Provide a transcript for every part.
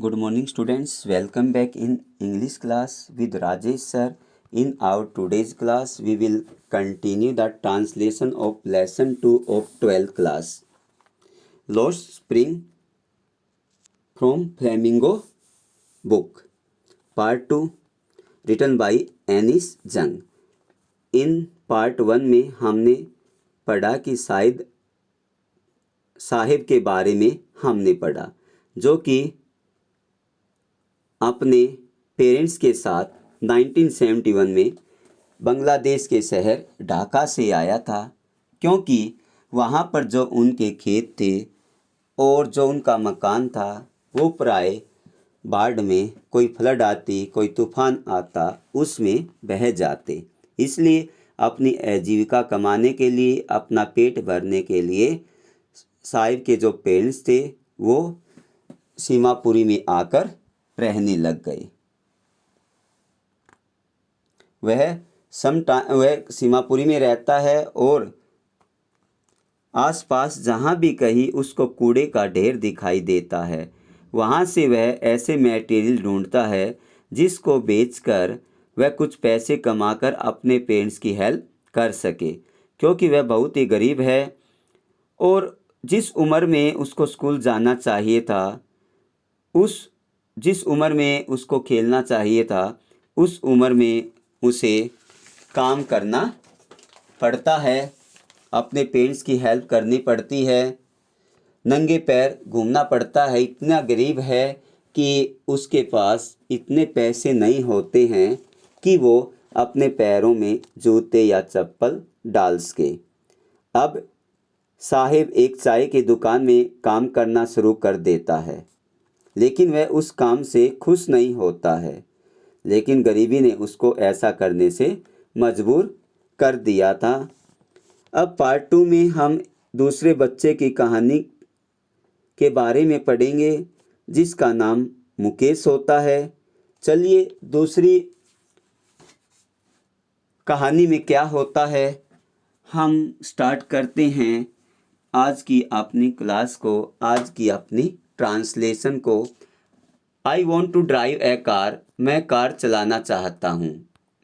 Good morning, students. Welcome back in English class with Rajesh sir. In our today's class, we will continue the translation of lesson 2 of 12th class. Lost Spring from Flamingo book. Part 2 written by Anis Jung. In part 1 में हमने पढ़ा कि साहिब के बारे में हमने पढ़ा, जो कि अपने पेरेंट्स के साथ 1971 में बांग्लादेश के शहर ढाका से आया था, क्योंकि वहाँ पर जो उनके खेत थे और जो उनका मकान था वो प्राय बाढ़ में, कोई फ्लड आती, कोई तूफान आता, उसमें बह जाते। इसलिए अपनी आजीविका कमाने के लिए, अपना पेट भरने के लिए साहिब के जो पेरेंट्स थे वो सीमापुरी में आकर रहने लग गए। वह सीमापुरी में रहता है और आसपास जहाँ भी कहीं उसको कूड़े का ढेर दिखाई देता है, वहाँ से वह ऐसे मटेरियल ढूंढता है जिसको बेचकर वह कुछ पैसे कमाकर अपने पेरेंट्स की हेल्प कर सके, क्योंकि वह बहुत ही गरीब है और जिस उम्र में उसको स्कूल जाना चाहिए था, जिस उम्र में उसको खेलना चाहिए था, उस उम्र में उसे काम करना पड़ता है, अपने पेरेंट्स की हेल्प करनी पड़ती है, नंगे पैर घूमना पड़ता है। इतना गरीब है कि उसके पास इतने पैसे नहीं होते हैं कि वो अपने पैरों में जूते या चप्पल डाल सके। अब साहिब एक चाय की दुकान में काम करना शुरू कर देता है, लेकिन वह उस काम से खुश नहीं होता है, लेकिन गरीबी ने उसको ऐसा करने से मजबूर कर दिया था। अब पार्ट 2 में हम दूसरे बच्चे की कहानी के बारे में पढ़ेंगे, जिसका नाम मुकेश होता है। चलिए दूसरी कहानी में क्या होता है हम स्टार्ट करते हैं आज की अपनी क्लास को, आज की अपनी ट्रांसलेशन को। I want to drive a car. मैं कार चलाना चाहता हूँ,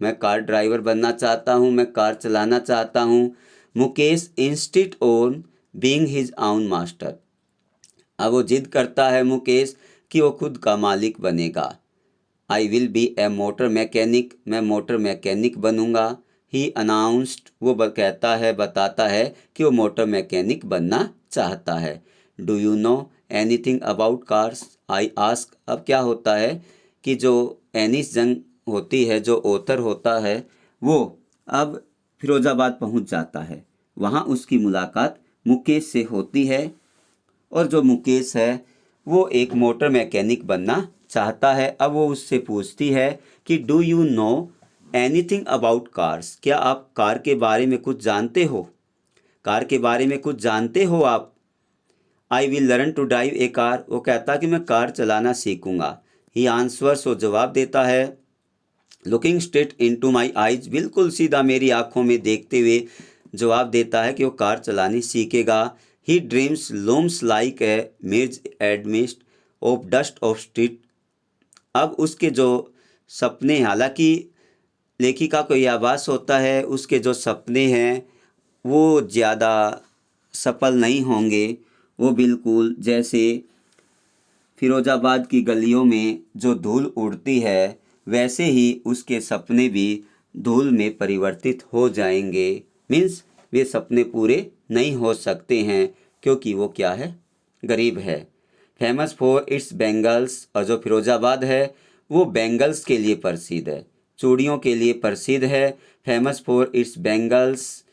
मैं कार ड्राइवर बनना चाहता हूँ, मैं कार चलाना चाहता हूँ। Mukesh insist on being his own master. अब वो जिद करता है मुकेश कि वो खुद का मालिक बनेगा। I will be a motor mechanic. मैं मोटर मैकेनिक बनूंगा। ही अनाउंस्ड। वो कहता है, बताता है कि वो मोटर मैकेनिक बनना चाहता है। Do you know anything about cars? I ask. अब क्या होता है कि जो एनिस जंग होती है, जो ऑथर होता है, वो अब फिरोजाबाद पहुंच जाता है। वहाँ उसकी मुलाकात मुकेश से होती है और जो मुकेश है वो एक मोटर मैकेनिक बनना चाहता है। अब वो उससे पूछती है कि do you know anything about cars? क्या आप कार के बारे में कुछ जानते हो? कार के बारे में कुछ जानते हो आप? I will learn to drive a car. वो कहता कि मैं कार चलाना सीखूंगा। ही आंसर्स। वो जवाब देता है, looking straight into my eyes. बिल्कुल सीधा मेरी आंखों में देखते हुए जवाब देता है कि वो कार चलानी सीखेगा। He dreams looms like a mirage amidst of dust of street. अब उसके जो सपने, हालांकि लेखिका को यह आभास होता है उसके जो सपने हैं वो ज़्यादा सफल नहीं होंगे। वो बिल्कुल जैसे फिरोजाबाद की गलियों में जो धूल उड़ती है, वैसे ही उसके सपने भी धूल में परिवर्तित हो जाएंगे। मीन्स वे सपने पूरे नहीं हो सकते हैं, क्योंकि वो क्या है, गरीब है। Famous for its bangles. और जो फिरोजाबाद है वो बैंगल्स के लिए प्रसिद्ध है, चूड़ियों के लिए प्रसिद्ध है। Famous for its bangles,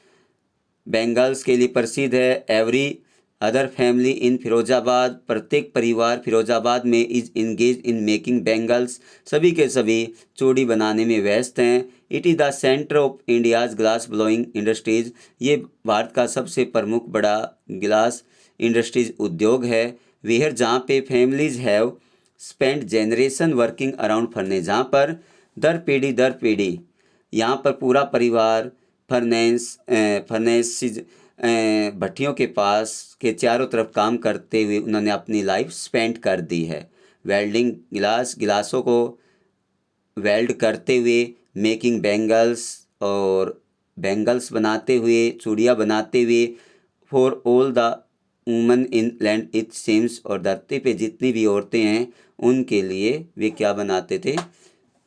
bangles के लिए प्रसिद्ध है। Every other family in Firozabad. प्रत्येक परिवार फिरोजाबाद में is engage in making bangles. सभी के सभी चूड़ी बनाने में व्यस्त हैं। It is the centre of India's glass blowing industries. ये भारत का सबसे प्रमुख बड़ा गिलास इंडस्ट्रीज उद्योग है। वेयर जहाँ पे families have spend generation working around furnace, जहाँ पर दर पीढ़ी यहाँ पर पूरा परिवार फर्नेसिस भट्टियों के पास के चारों तरफ काम करते हुए उन्होंने अपनी लाइफ स्पेंड कर दी है। वेल्डिंग गिलासों को वेल्ड करते हुए, मेकिंग बैंगल्स और बैंगल्स बनाते हुए, चूड़ियाँ बनाते हुए, for all the woman in land it seems, और धरती पे जितनी भी औरतें हैं उनके लिए वे क्या बनाते थे,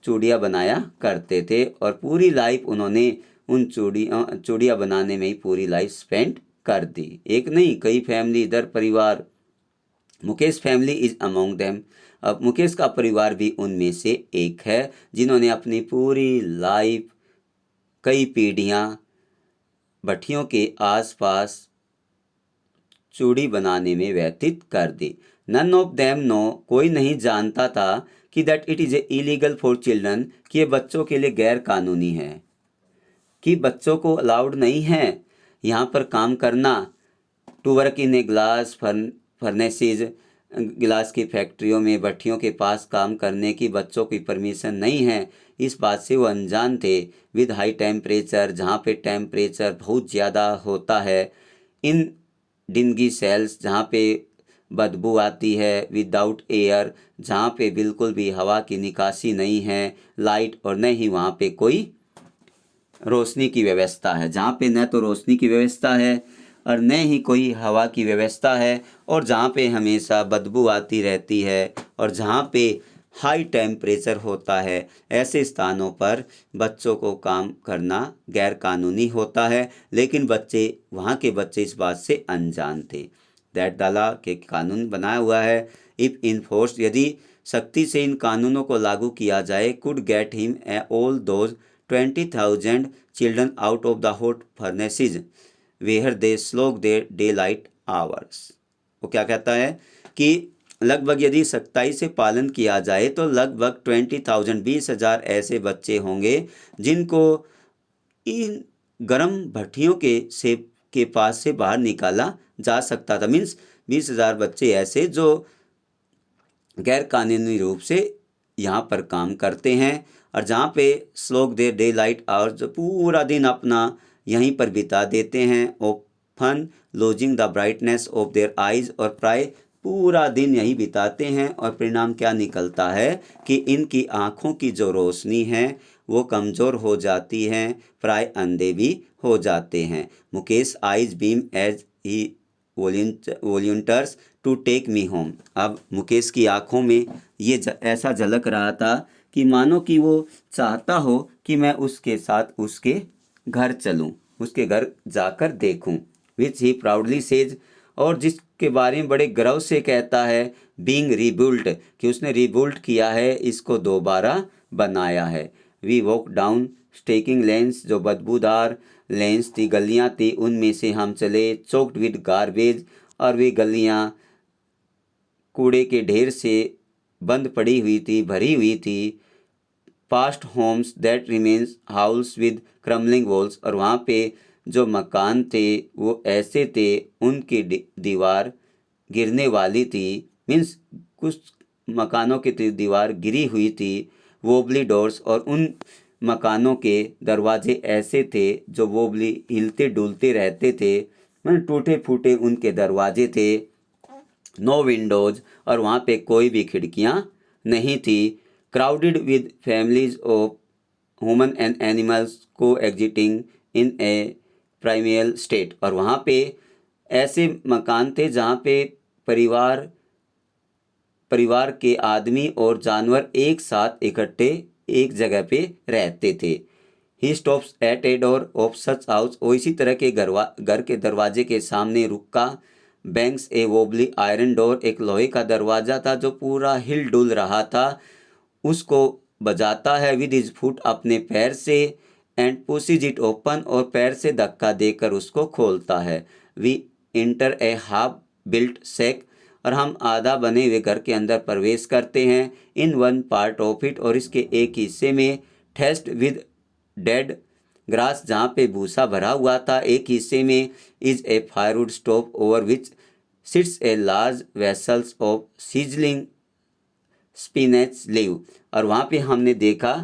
चूड़ियाँ बनाया करते थे। और पूरी लाइफ उन्होंने उन चूड़ियाँ बनाने में ही पूरी लाइफ स्पेंड कर दी। एक नहीं, कई फैमिली, इधर परिवार, Mukesh family is among them. अब मुकेश का परिवार भी उनमें से एक है जिन्होंने अपनी पूरी लाइफ, कई पीढ़ियाँ भट्टियों के आसपास चूड़ी बनाने में व्यतीत कर दी। नन ऑफ देम नो, कोई नहीं जानता था कि that it is illegal for children, कि ये बच्चों के लिए गैर कानूनी है, कि बच्चों को अलाउड नहीं है यहाँ पर काम करना, to work in a glass furnaces, गिलास की फैक्ट्रियों में, भट्टियों के पास काम करने की बच्चों की परमिशन नहीं है। इस बात से वो अनजान थे। विद हाई टेम्परेचर, जहाँ पे टेम्परेचर बहुत ज़्यादा होता है, इन डिंगी सेल्स, जहाँ पे बदबू आती है, विदाउट एयर, जहाँ पे बिल्कुल भी हवा की निकासी नहीं है, लाइट, और न ही वहाँ पे कोई रोशनी की व्यवस्था है, जहाँ पे न तो रोशनी की व्यवस्था है और न ही कोई हवा की व्यवस्था है, और जहाँ पे हमेशा बदबू आती रहती है, और जहाँ पे हाई टेम्परेचर होता है, ऐसे स्थानों पर बच्चों को काम करना गैर कानूनी होता है। लेकिन वहाँ के बच्चे इस बात से अनजान थे। दैट दाला के कानून बनाया हुआ है, इफ़ इन्फोर्स, यदि सख्ती से इन कानूनों को लागू किया जाए, could get him all those 20,000 children out of the hot furnaces where they slog their daylight hours. वो क्या कहता है कि लगभग यदि सख्ताई से पालन किया जाए तो लगभग 20,000 20,000 ऐसे बच्चे होंगे जिनको इन गर्म भट्टियों के पास से बाहर निकाला जा सकता था। मीन्स 20,000 बच्चे ऐसे जो गैर कानूनी रूप से यहाँ पर काम करते हैं, और जहाँ पे slog their daylight hours, जो पूरा दिन अपना यहीं पर बिता देते हैं, open lodging the brightness of their eyes, और प्राय पूरा दिन यहीं बिताते हैं। और परिणाम क्या निकलता है कि इनकी आँखों की जो रोशनी है वो कमज़ोर हो जाती है, प्राय अंधे भी हो जाते हैं। Mukesh eyes beam as he volunteers to take me home. अब मुकेश की आंखों में ये ऐसा झलक रहा था कि मानो कि वो चाहता हो कि मैं उसके साथ उसके घर चलूं, उसके घर जाकर देखूं। विच ही प्राउडली सेज, और जिसके बारे में बड़े गर्व से कहता है, बीइंग रिबिल्ट, कि उसने रिबिल्ट किया है, इसको दोबारा बनाया है। We walk down stinking lanes, जो बदबूदार लेन्स थी, गलियां थी, उनमें से हम चले, चोक्ड विद गार्बेज, और वे गलियां कूड़े के ढेर से बंद पड़ी हुई थी, भरी हुई थी। Past homes that remains house with crumbling walls, और वहाँ पे जो मकान थे वो ऐसे थे उनकी दीवार गिरने वाली थी। मीन्स कुछ मकानों की दीवार गिरी हुई थी। वोबली डोर्स, और उन मकानों के दरवाजे ऐसे थे जो वोबली, हिलते डुलते रहते थे, मतलब टूटे फूटे उनके दरवाजे थे। नो विंडोज, और वहाँ पे कोई भी खिड़कियाँ नहीं थी। Crowded with families of human and animals को एग्जिटिंग इन ए प्राइमेल स्टेट, और वहाँ पे ऐसे मकान थे जहाँ पे परिवार के आदमी और जानवर एक साथ इकट्ठे एक जगह पे रहते थे। He stops at a door of such house, और इसी तरह के घर के दरवाजे के सामने रुका। बैंक्स ए वोबली आयरन डोर, एक लोहे का दरवाज़ा था जो पूरा हिल डुल रहा था, उसको बजाता है विद हिज फुट, अपने पैर से, एंड पुशेज इट ओपन, और पैर से धक्का देकर उसको खोलता है। We enter a half built shack, और हम आधा बने हुए घर के अंदर प्रवेश करते हैं। In one part of it, और इसके एक हिस्से में टेस्ट विद डेड ग्रास, जहाँ पे भूसा भरा हुआ था। एक हिस्से में is a firewood stove over which sits a large vessels of sizzling spinach leave, और वहाँ पे हमने देखा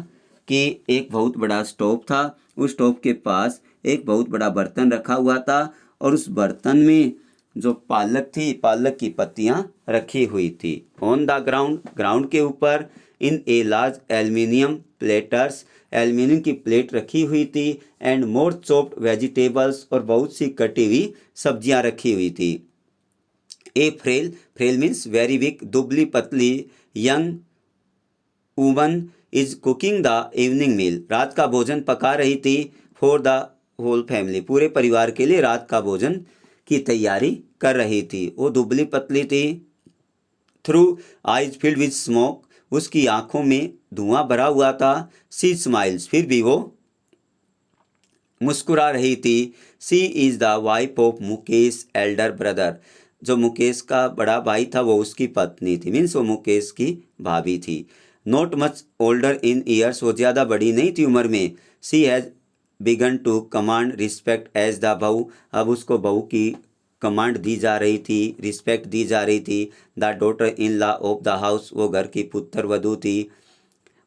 कि एक बहुत बड़ा स्टोव था। उस स्टोव के पास एक बहुत बड़ा बर्तन रखा हुआ था, और उस बर्तन में जो पालक थी, पालक की पत्तियां रखी हुई थी। ऑन द ग्राउंड, ग्राउंड के ऊपर, in a large aluminium platters, aluminium की प्लेट रखी हुई थी। एंड मोर चॉप्ड वेजिटेबल्स, और बहुत सी कटी हुई सब्जियां रखी हुई थी। A frail, frail means very weak, दुबली पतली young woman is cooking the evening meal, रात का भोजन पका रही थी। फॉर द होल फैमिली, पूरे परिवार के लिए रात का भोजन की तैयारी कर रही थी। वो दुबली पतली थी। Through eyes filled with smoke, उसकी आंखों में धुआं भरा हुआ था। सी स्माइल्स, फिर भी वो मुस्कुरा रही थी। She is the wife of Mukesh elder brother, जो मुकेश का बड़ा भाई था वो उसकी पत्नी थी, मीन्स वो मुकेश की भाभी थी। Not much older in years, वो ज़्यादा बड़ी नहीं थी उम्र में। She has begun to command respect as the bahu, अब उसको बहू की कमांड दी जा रही थी, रिस्पेक्ट दी जा रही थी। The daughter in law of the house, वो घर की पुत्र वधू थी।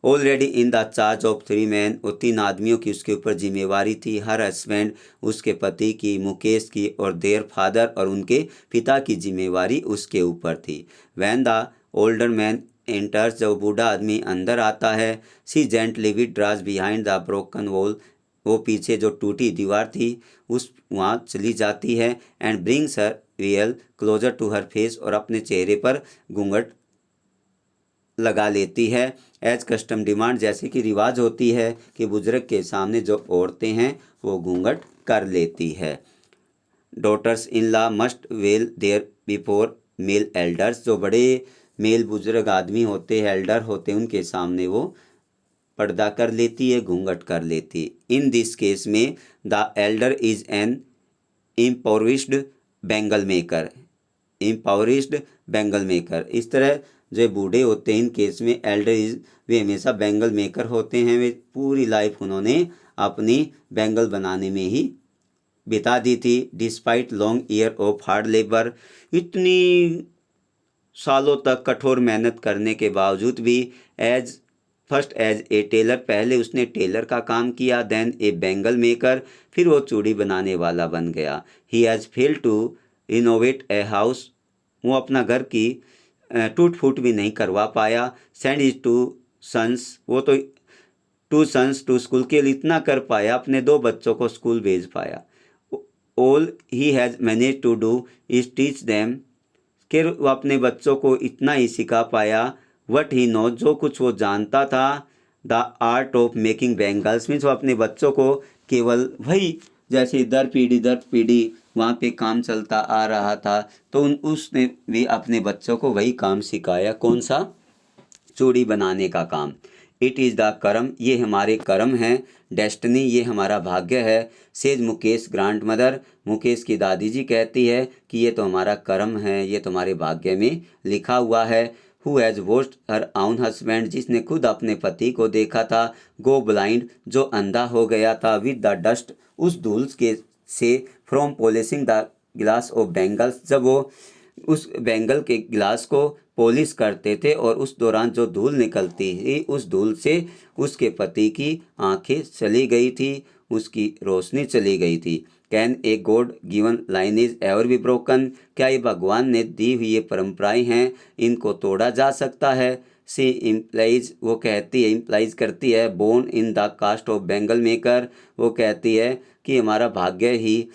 Already in the charge of 3 man, वो 3 आदमियों की उसके ऊपर जिम्मेवारी थी। हर हस्बैंड, उसके पति की, मुकेश की, और देयर फादर, और उनके पिता की जिम्मेवारी उसके ऊपर थी। When the older man enters, जब बूढ़ा आदमी अंदर आता है। She gently withdraws behind the broken wall, वो पीछे जो टूटी दीवार थी उस वहाँ चली जाती है। And brings her veil closer to her face, और अपने चेहरे पर घूंघट लगा लेती है। एज कस्टम डिमांड, जैसे कि रिवाज होती है कि बुजुर्ग के सामने जो औरतें हैं वो घूंघट कर लेती है। Daughters in law must veil there before male elders, जो बड़े मेल बुजुर्ग आदमी होते हैं, एल्डर होते हैं, उनके सामने वो पर्दा कर लेती है, घूंघट कर लेती। इन दिस केस में the elder is an impoverished bangle maker, impoverished bangle maker, इस तरह जो बूढ़े होते हैं इन केस में एल्डर इज, वे हमेशा बेंगल मेकर होते हैं। वे पूरी लाइफ उन्होंने अपनी बेंगल बनाने में ही बिता दी थी। Despite long year of hard labour, इतनी सालों तक कठोर मेहनत करने के बावजूद भी, as first as a tailor, पहले उसने टेलर का काम किया, देन ए बेंगल मेकर, फिर वो चूड़ी बनाने वाला बन गया। He has failed to innovate a house, वो अपना घर की टूट फूट भी नहीं करवा पाया। सेंड इज टू सन्स, वो तो 2 सन्स टू स्कूल, के लिए इतना कर पाया, अपने 2 बच्चों को स्कूल भेज पाया। All he has manage to do is teach them, कि वो अपने बच्चों को इतना ही सिखा पाया। वट ही नो, जो कुछ वो जानता था। The art of making bangles, means वो अपने बच्चों को केवल वही, जैसे दर पीढ़ी वहाँ पे काम चलता आ रहा था, तो उसने भी अपने बच्चों को वही काम सिखाया। कौन सा? चूड़ी बनाने का काम। इट इज़ द कर्म, ये हमारे कर्म हैं। डेस्टिनी, ये हमारा भाग्य है। Says Mukesh grand mother, Mukesh की दादी जी कहती है कि ये तो हमारा कर्म है, ये तो हमारे भाग्य में लिखा हुआ है। हु हैज़ वॉच्ड हर आउन हस्बैंड, जिसने खुद अपने पति को देखा था। गो ब्लाइंड, जो अंधा हो गया था। विद द डस्ट, उस धूल के से। From polishing the glass of bangles, जब वो उस बेंगल के गिलास को पॉलिश करते थे और उस दौरान जो धूल निकलती थी, उस धूल से उसके पति की आंखें चली गई थी, उसकी रोशनी चली गई थी। Can a god given line is ever be broken, क्या ये भगवान ने दी हुई ये परंपराएं हैं, इनको तोड़ा जा सकता है? सी इम्प्लाइज, वो कहती है, इम्प्लाइज करती है, born in the caste of bangle maker, वो कहती है कि हमारा भाग्य ही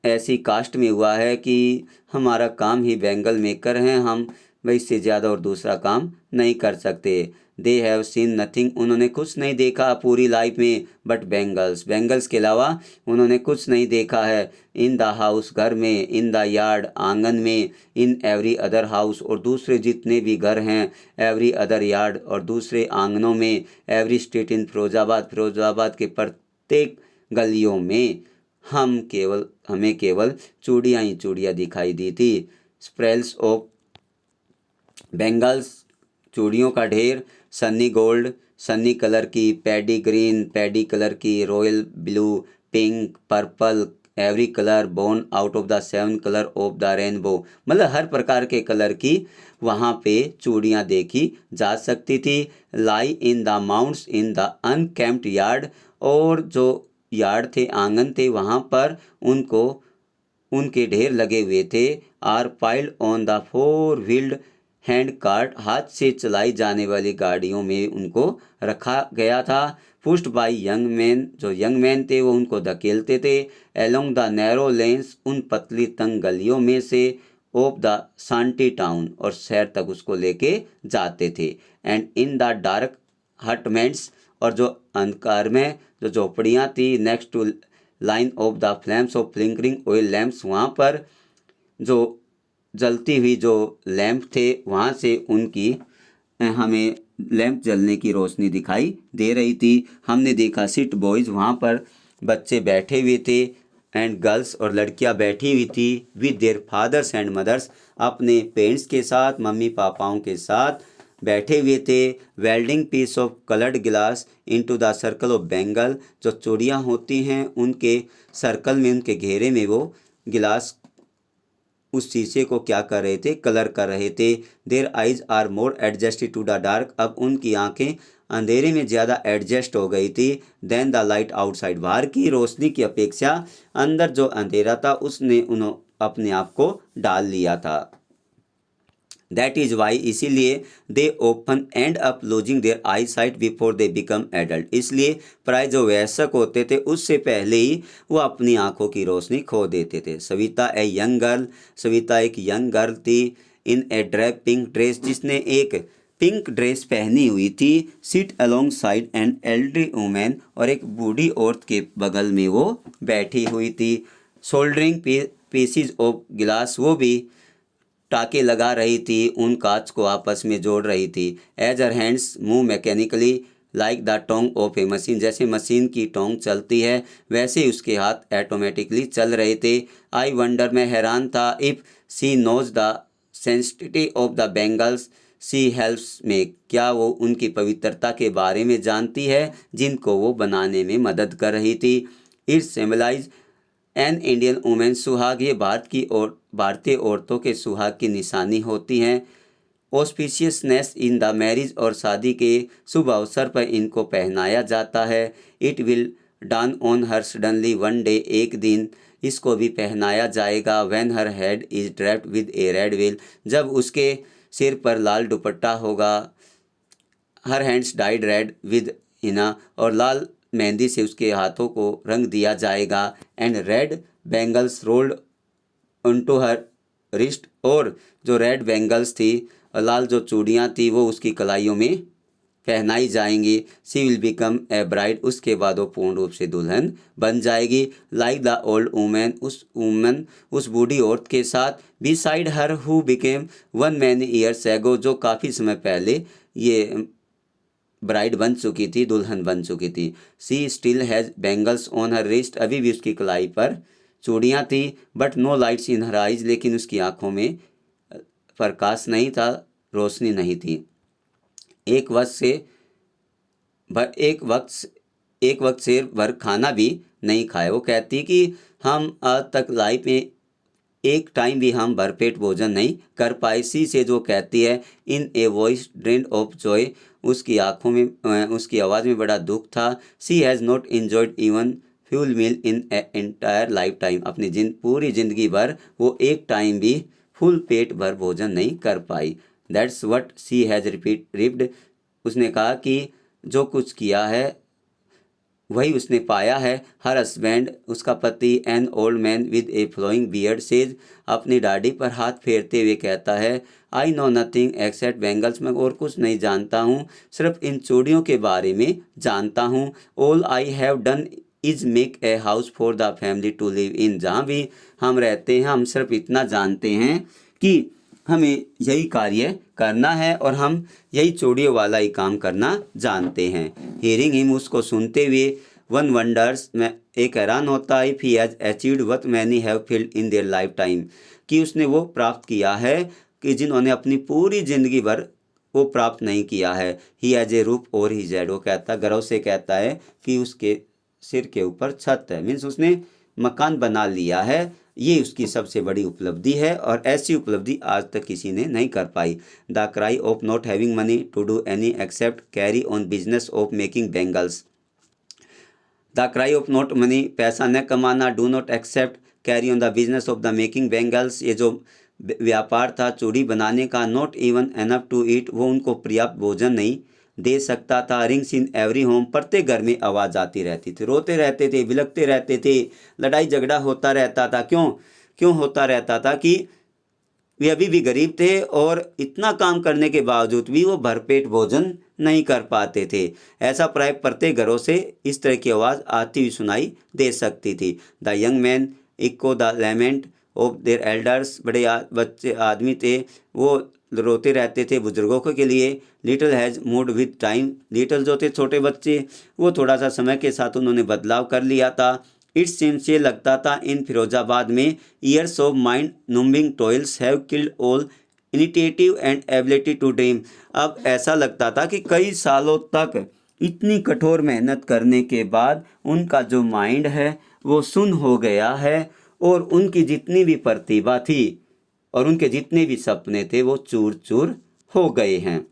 ऐसी कास्ट में हुआ है कि हमारा काम ही बेंगल मेकर हैं, हम भाई इससे ज़्यादा और दूसरा काम नहीं कर सकते। दे हैव सीन नथिंग, उन्होंने कुछ नहीं देखा पूरी लाइफ में, बट बेंगल्स, बेंगल्स के अलावा उन्होंने कुछ नहीं देखा है। इन द हाउस, घर में, इन द यार्ड, आंगन में, इन एवरी अदर हाउस, और दूसरे जितने भी घर हैं, एवरी अदर यार्ड, और दूसरे आंगनों में, every street in Firozabad, Firozabad के प्रत्येक गलियों में हमें केवल चूड़ियाँ ही चूड़ियाँ दिखाई दी थी। स्प्रेल्स ऑफ बेंगल्स, चूड़ियों का ढेर। सनी गोल्ड, सनी कलर की, पैडी ग्रीन, पैडी कलर की, royal blue, pink, purple, every colour born out of the 7 colour of the rainbow, मतलब हर प्रकार के कलर की वहाँ पे चूड़ियाँ देखी जा सकती थी। Lie in the mounds in the unkempt yard, और जो यार्ड थे, आंगन थे, वहाँ पर उनको उनके ढेर लगे हुए थे। Are piled on the 4 wheeled hand cart, हाथ से चलाई जाने वाली गाड़ियों में उनको रखा गया था। पुश्ड बाय यंग मैन, जो यंग मैन थे वो उनको धकेलते थे। एलोंग द नैरो लेन्स, उन पतली तंग गलियों में से। ऑफ द शांटी टाउन, और शहर तक उसको लेके जाते थे। And in the dark hutments, और जो अंधकार में जो झोपड़ियाँ थी, next to line of the flames of flickering oil lamps, वहाँ पर जो जलती हुई जो लैंप थे वहाँ से उनकी हमें लैंप जलने की रोशनी दिखाई दे रही थी। हमने देखा सिट बॉयज़, वहाँ पर बच्चे बैठे हुए थे एंड गर्ल्स, और लड़कियाँ बैठी हुई थी with their fathers and mothers, अपने पेरेंट्स के साथ, मम्मी पापाओं के साथ बैठे हुए थे। Welding piece of coloured glass into the circle of bangle, जो चूड़ियाँ होती हैं उनके सर्कल में, उनके घेरे में वो गिलास उस शीशे को क्या कर रहे थे, कलर कर रहे थे। Their eyes are more adjusted to the dark, अब उनकी आंखें अंधेरे में ज़्यादा एडजस्ट हो गई थी। देन द लाइट आउटसाइड, बाहर की रोशनी की अपेक्षा अंदर जो अंधेरा था उसने उन्होंने अपने आप को डाल लिया था। दैट इज़ वाई, इसीलिए they open end up losing their eyesight before they become adult, इसलिए प्राय जो वयस्क होते थे उससे पहले ही वो अपनी आंखों की रोशनी खो देते थे। Savita a young girl, Savita एक यंग गर्ल थी। In a drape pink dress, जिसने एक पिंक ड्रेस पहनी हुई थी। Sit alongside an elderly women, और एक बूढ़ी औरत के बगल में वो बैठी हुई थी। सोल्डरिंग पीसीज ऑफ गिलास, वो भी टाके लगा रही थी, उन कांच को आपस में जोड़ रही थी। As her hands move mechanically like the tong of a machine, जैसे मशीन की टोंग चलती है वैसे ही उसके हाथ ऑटोमेटिकली चल रहे थे। आई वंडर, मैं हैरान था, if she knows the sensitivity of the bangles she helps में, क्या वो उनकी पवित्रता के बारे में जानती है जिनको वो बनाने में मदद कर रही थी। It symbolise an Indian women, suhag, ये भारतीय औरतों के सुहाग की निशानी होती हैं। ऑस्पिशियसनेस इन द मैरिज, और शादी के शुभ अवसर पर इनको पहनाया जाता है। It will done on her suddenly one day, एक दिन इसको भी पहनाया जाएगा। When her head is draped with A red well, जब उसके सिर पर लाल दुपट्टा होगा। Her hands died read with Hina, और लाल मेहंदी से उसके हाथों को रंग दिया जाएगा। And red bangles rolled onto her wrist, और जो रेड बैंगल्स थी और लाल जो चूड़ियाँ थी वो उसकी कलाइयों में पहनाई जाएंगी। सी विल बिकम ए ब्राइड, उसके बाद वो पूर्ण रूप से दुल्हन बन जाएगी। लाइक द ओल्ड वुमेन, उस बूढ़ी औरत के साथ। Beside her who became one many years ago, जो काफ़ी समय पहले ये ब्राइड बन चुकी थी, दुल्हन बन चुकी थी। She still has bangles on her wrist, अभी भी उसकी कलाई पर चूड़ियाँ थी। But no lights in her eyes, लेकिन उसकी आंखों में प्रकाश नहीं था, रोशनी नहीं थी। एक वक्त से भर खाना भी नहीं खाया। वो कहती कि हम आज तक लाइफ में एक टाइम भी हम भरपेट भोजन नहीं कर पाए। सी से जो कहती है, in a voice drained of joy, उसकी आंखों में, उसकी आवाज़ में बड़ा दुख था। She has not enjoyed even full meal in a entire lifetime, अपनी पूरी ज़िंदगी भर वो एक टाइम भी फुल पेट भर भोजन नहीं कर पाई। That's what she has reaped, उसने कहा कि जो कुछ किया है वही उसने पाया है। हर हस्बैंड, उसका पति, an old man with a flowing beard says, अपनी दाढ़ी पर हाथ फेरते हुए कहता है, I know nothing except bangles, मैं और कुछ नहीं जानता हूँ, सिर्फ इन चूड़ियों के बारे में जानता हूँ। All I have done is make a house for the family to live in, जहाँ भी हम रहते हैं हम सिर्फ इतना जानते हैं कि हमें यही कार्य करना है और हम यही चूड़ियों वाला ही काम करना जानते हैं। हियरिंग हिम, उसको सुनते हुए, वन वंडर्स, में एक हैरान होता है, if he has achieved what many have failed in their life time, कि उसने वो प्राप्त किया है कि जिन्होंने अपनी पूरी ज़िंदगी भर वो प्राप्त नहीं किया है। He has a roof over his head, वो कहता गर्व से कहता है कि उसके सिर के ऊपर छत है, मीन्स उसने मकान बना लिया है। ये उसकी सबसे बड़ी उपलब्धि है और ऐसी उपलब्धि आज तक किसी ने नहीं कर पाई। The cry of not having money to do any except carry on business of making bangles. The cry of not money, पैसा न कमाना, do not except carry on the business of the making bangles, ये जो व्यापार था चूड़ी बनाने का, not even enough to eat, वो उनको पर्याप्त भोजन नहीं दे सकता था। रिंग्स इन एवरी होम, प्रत्येक घर में आवाज़ आती रहती थी, रोते रहते थे, बिलखते रहते थे, लड़ाई झगड़ा होता रहता था। क्यों क्यों होता रहता था? कि वे अभी भी गरीब थे और इतना काम करने के बावजूद भी वो भरपेट भोजन नहीं कर पाते थे। ऐसा प्राय प्रत्येक घरों से इस तरह की आवाज़ आती हुई सुनाई दे सकती थी। The young man echo the lament of their elders, बड़े बच्चे आदमी थे, वो रोते रहते थे बुजुर्गों के लिए। Little has mood with time, little जो थे छोटे बच्चे, वो थोड़ा सा समय के साथ उन्होंने बदलाव कर लिया था। इट सीम्स, ये लगता था, इन फिरोजाबाद में years of mind numbing toils have killed all initiative and ability to dream. अब ऐसा लगता था कि कई सालों तक इतनी कठोर मेहनत करने के बाद उनका जो माइंड है वो सुन्न हो गया है और उनकी जितनी भी प्रतिभा थी और उनके जितने भी सपने थे वो चूर चूर हो गए हैं।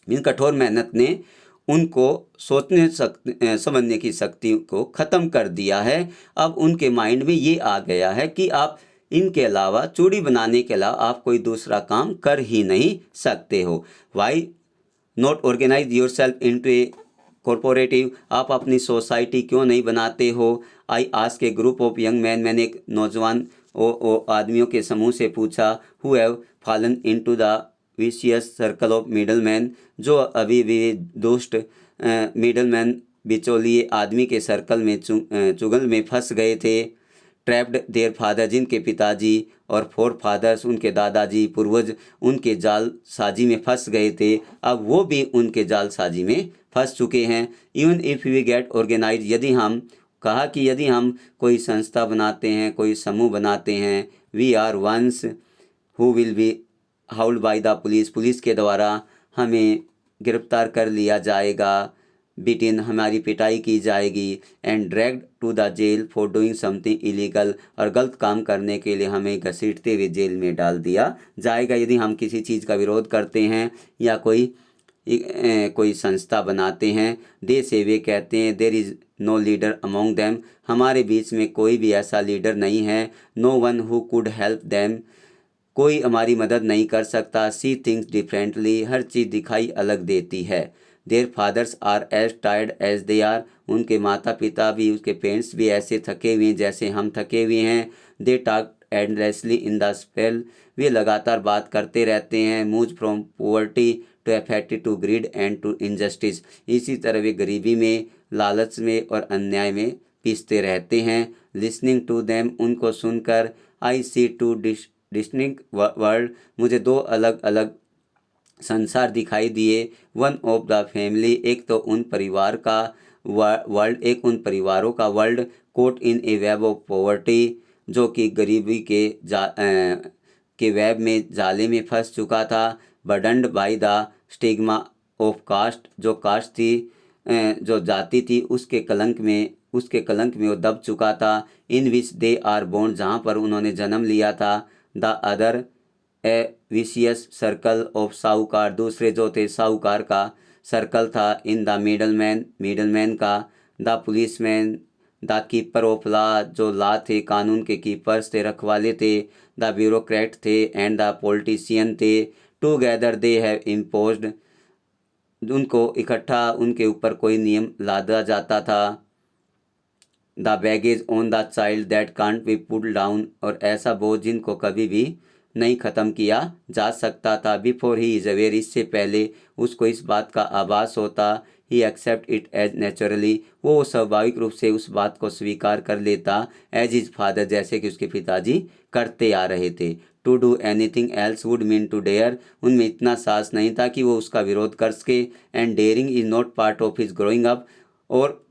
इन कठोर मेहनत ने उनको सोचने समझने की शक्ति को ख़त्म कर दिया है। अब उनके माइंड में ये आ गया है कि आप इनके अलावा, चूड़ी बनाने के अलावा आप कोई दूसरा काम कर ही नहीं सकते हो। Why not organise yourself into a cooperative, आप अपनी सोसाइटी क्यों नहीं बनाते हो? I ask a group of young man, मैंने एक नौजवान आदमियों के समूह से पूछा, who have fallen into the vicious circle of middle man, जो अभी भी दुष्ट मिडल मैन बिचौलिए आदमी के सर्कल में चुगल में फंस गए थे। ट्रैप्ड देयर फादर, जिनके पिताजी और फोर फादर्स, उनके दादाजी पूर्वज उनके जाल साजी में फंस गए थे, अब वो भी उनके जाल साजी में फंस चुके हैं। Even if we get organise, यदि हम कहा कि यदि हम कोई संस्था बनाते हैं, कोई समूह बनाते हैं, we are ones who will be hauled by the police, police के द्वारा हमें गिरफ्तार कर लिया जाएगा, बिटिन हमारी पिटाई की जाएगी, and dragged to the jail for doing something illegal, और गलत काम करने के लिए हमें घसीटते हुए जेल में डाल दिया जाएगा। यदि हम किसी चीज़ का विरोध करते हैं या कोई संस्था बनाते हैं, दे से वे कहते हैं, there is no leader among them, हमारे बीच में कोई भी ऐसा लीडर नहीं है। No one who could help them, कोई हमारी मदद नहीं कर सकता। सी थिंग्स डिफरेंटली, हर चीज़ दिखाई अलग देती है। Their fathers are as tired as they are, उनके माता पिता भी, उसके पेरेंट्स भी ऐसे थके हुए हैं जैसे हम थके हुए हैं। They talk endlessly in the spell, वे लगातार बात करते रहते हैं। Move from poverty to apathy to greed and to injustice, इसी तरह वे गरीबी में, लालच में और अन्याय में पिसते रहते हैं। लिसनिंग टू देम, उनको सुनकर, आई सी टू डिस्टिंक्ट वर्ल्ड, मुझे दो अलग अलग संसार दिखाई दिए। वन ऑफ द फैमिली, एक तो उन परिवार का वर्ल्ड, एक उन परिवारों का world, caught in a web of poverty, जो कि गरीबी के वेब में, जाले में फंस चुका था। Burdened by the stigma of caste, जो कास्ट थी, जो जाति थी, उसके कलंक में वो दब चुका था। इन विच दे आर बोर्न, जहाँ पर उन्होंने जन्म लिया था। The other A vicious circle of साहूकार, दूसरे जो थे साहूकार का सर्कल था। इन द मिडलमैन का। The policeman, the keeper of law, जो लॉ थे, कानून के कीपर्स थे, रखवाले थे। द ब्यूरोक्रेट थे एंड द पॉलिटिशियन थे। टुगेदर दे हैव इम्पोज्ड, उनको इकट्ठा उनके ऊपर कोई नियम लादा जाता था। The baggage on the child that can't be put down, और ऐसा बोझ जिनको कभी भी नहीं ख़त्म किया जा सकता था। बिफोर ही इज अवेयर, इससे पहले उसको इस बात का आभास होता। ही एक्सेप्ट इट एज नेचुरली, वो स्वाभाविक रूप से उस बात को स्वीकार कर लेता। एज इज फादर, जैसे कि उसके पिताजी करते आ रहे थे। To do anything else would mean to dare, उनमें इतना साहस नहीं था कि वो उसका विरोध कर सके। And daring is not part of his growing up, और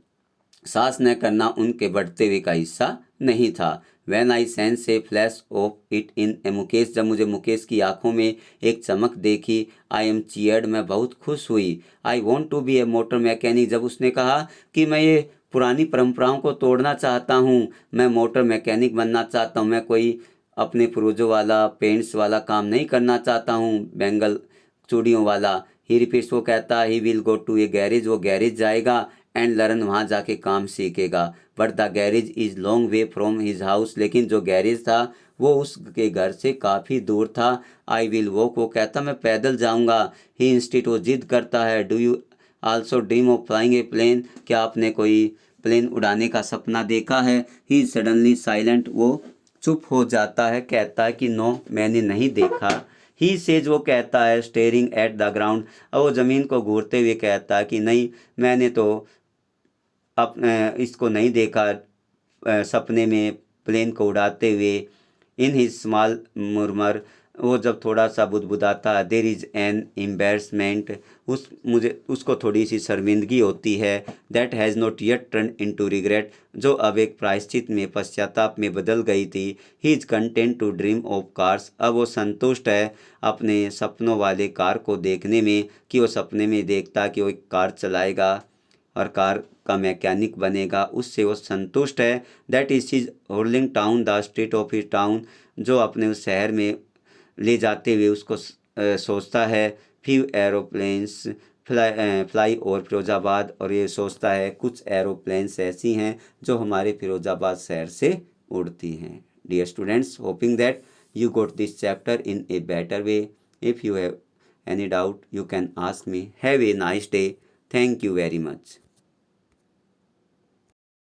साहस न करना उनके बढ़ते हुए का हिस्सा नहीं था। When I sense a flash of it in a Mukesh, जब मुझे मुकेश की आंखों में एक चमक देखी। आई एम चीयर्ड, मैं बहुत खुश हुई। I want to be a motor mechanic, जब उसने कहा कि मैं ये पुरानी परंपराओं को तोड़ना चाहता हूँ, मैं मोटर मैकेनिक बनना चाहता हूँ, मैं कोई अपने पूर्वजों वाला पेंट्स वाला काम नहीं करना चाहता हूँ, बैंगल चूड़ियों वाला। ही रिपीट्स, वो कहता he will go to a garage, वो गैरेज जाएगा। एंड लर्न, वहाँ जाके काम सीखेगा। But the garage is long way from his house, लेकिन जो गैरेज था वो उसके घर से काफ़ी दूर था। आई विल वॉक, वो कहता मैं पैदल जाऊँगा। ही इंस्टीट, वो जिद करता है। Do you also dream of flying a plane, क्या आपने कोई प्लेन उड़ाने का सपना देखा है। ही सडनली साइलेंट, वो चुप हो जाता है, कहता है कि नो, मैंने नहीं देखा। ही सेज, वो कहता है, स्टेरिंग एट द ग्राउंड, और वो ज़मीन को घूरते हुए कहता है कि नहीं, मैंने तो इसको नहीं देखा, सपने में प्लेन को उड़ाते हुए। इन हिज स्मॉल मुरमर, वो जब थोड़ा सा बुदबुदाता है। देर इज़ एन एम्बेरसमेंट, उसको थोड़ी सी शर्मिंदगी होती है। That has not yet turn into regret, जो अब एक प्रायश्चित में, पश्चाताप में बदल गई थी। He is content to dream of cars, अब वो संतुष्ट है अपने सपनों वाले कार को देखने में, कि वो सपने में देखता कि वो एक कार चलाएगा और कार का मैकेनिक बनेगा, उससे वो संतुष्ट है। That is is holding town the street of his town, जो अपने उस शहर में ले जाते हुए उसको सोचता है। Few aeroplanes fly over Firozabad, और ये सोचता है कुछ एरोप्लेन्स ऐसी हैं जो हमारे फिरोजाबाद शहर से उड़ती हैं। Dear students, hoping that you got this chapter in a better way. If you have any doubt, you can ask me. Have a nice day. Thank you very much.